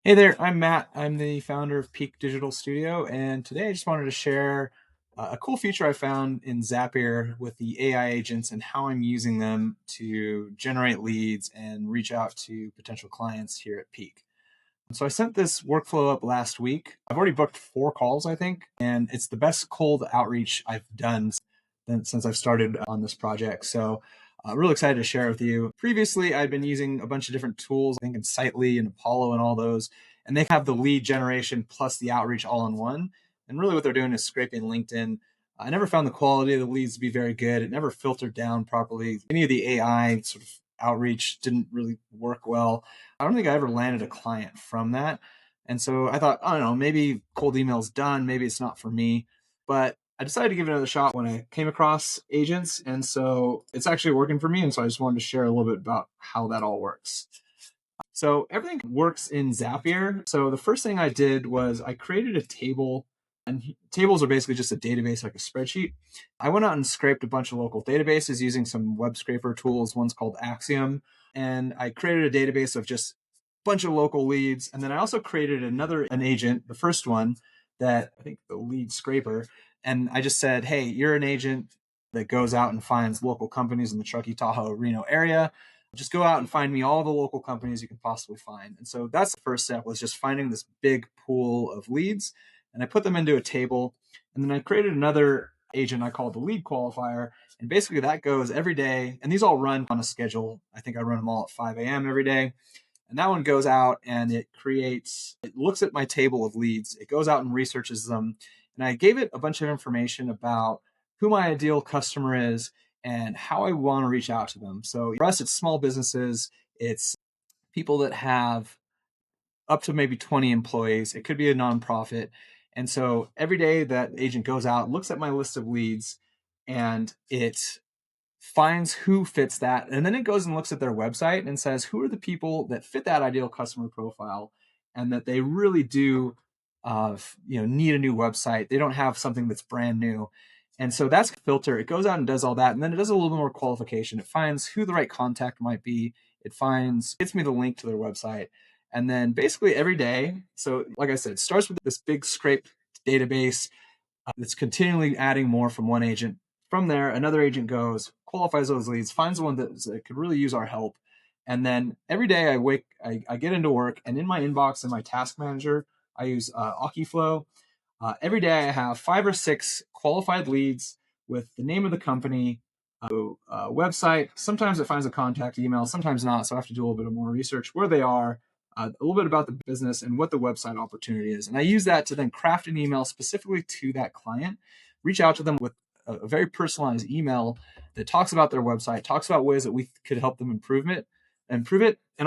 Hey there, I'm Matt. I'm the founder of Peak Digital Studio, and today I just wanted to share a cool feature I found in Zapier with the AI agents and how I'm using them to generate leads and reach out to potential clients here at Peak. So I sent this workflow up last week. I've already booked 4 calls, I think, and it's the best cold outreach I've done since I've started on this project. So really excited to share it with you. Previously, I'd been using a bunch of different tools, I think in Sitely and Apollo and all those, and they have the lead generation plus the outreach all in one. And really what they're doing is scraping LinkedIn. I never found the quality of the leads to be very good. It never filtered down properly. Any of the AI sort of outreach didn't really work well. I don't think I ever landed a client from that. And so I thought, I don't know, maybe cold email's done. Maybe it's not for me. But I decided to give it another shot when I came across agents. And so it's actually working for me. And so I just wanted to share a little bit about how that all works. So everything works in Zapier. So the first thing I did was I created a table, and tables are basically just a database like a spreadsheet. I went out and scraped a bunch of local databases using some web scraper tools. One's called Axiom. And I created a database of just a bunch of local leads. And then I also created an agent, the first one, that I think the lead scraper. And I just said, hey, you're an agent that goes out and finds local companies in the Truckee, Tahoe, Reno area. Just go out and find me all the local companies you can possibly find. And so that's the first step, was just finding this big pool of leads. And I put them into a table. And then I created another agent I call the lead qualifier. And basically that goes every day. And these all run on a schedule. I think I run them all at 5 a.m. every day. And that one goes out and it looks at my table of leads. It goes out and researches them. And I gave it a bunch of information about who my ideal customer is and how I want to reach out to them. So for us, it's small businesses, it's people that have up to maybe 20 employees. It could be a nonprofit. And so every day that agent goes out, looks at my list of leads, and it finds who fits that. And then it goes and looks at their website and says, who are the people that fit that ideal customer profile and that they really do need a new website. They don't have something that's brand new. And so that's a filter. It goes out and does all that. And then it does a little bit more qualification. It finds who the right contact might be. Gets me the link to their website. And then basically every day, so like I said, it starts with this big scrape database that's continually adding more from one agent. From there, another agent goes, qualifies those leads, finds one that could really use our help. And then every day I get into work, and in my inbox in my task manager, I use Akiflow. Every day I have 5 or 6 qualified leads with the name of the company, website. Sometimes it finds a contact email, sometimes not. So I have to do a little bit of more research where they are, a little bit about the business and what the website opportunity is. And I use that to then craft an email specifically to that client, reach out to them with a very personalized email that talks about their website, talks about ways that we could help them improve it, and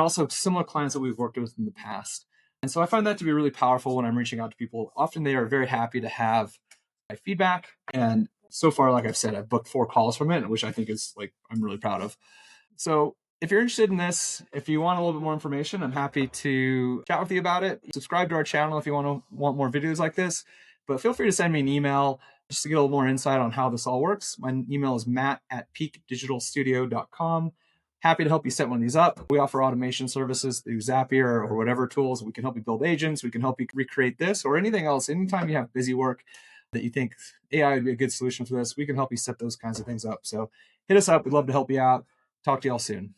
also similar clients that we've worked with in the past. And so I find that to be really powerful when I'm reaching out to people. Often they are very happy to have my feedback. And so far, like I've said, I've booked 4 calls from it, which I think is I'm really proud of. So if you're interested in this, if you want a little bit more information, I'm happy to chat with you about it. Subscribe to our channel if you want more videos like this, but feel free to send me an email just to get a little more insight on how this all works. My email is matt@peakdigitalstudio.com. Happy to help you set one of these up. We offer automation services through Zapier or whatever tools. We can help you build agents. We can help you recreate this or anything else. Anytime you have busy work that you think AI would be a good solution for this, we can help you set those kinds of things up. So hit us up. We'd love to help you out. Talk to y'all soon.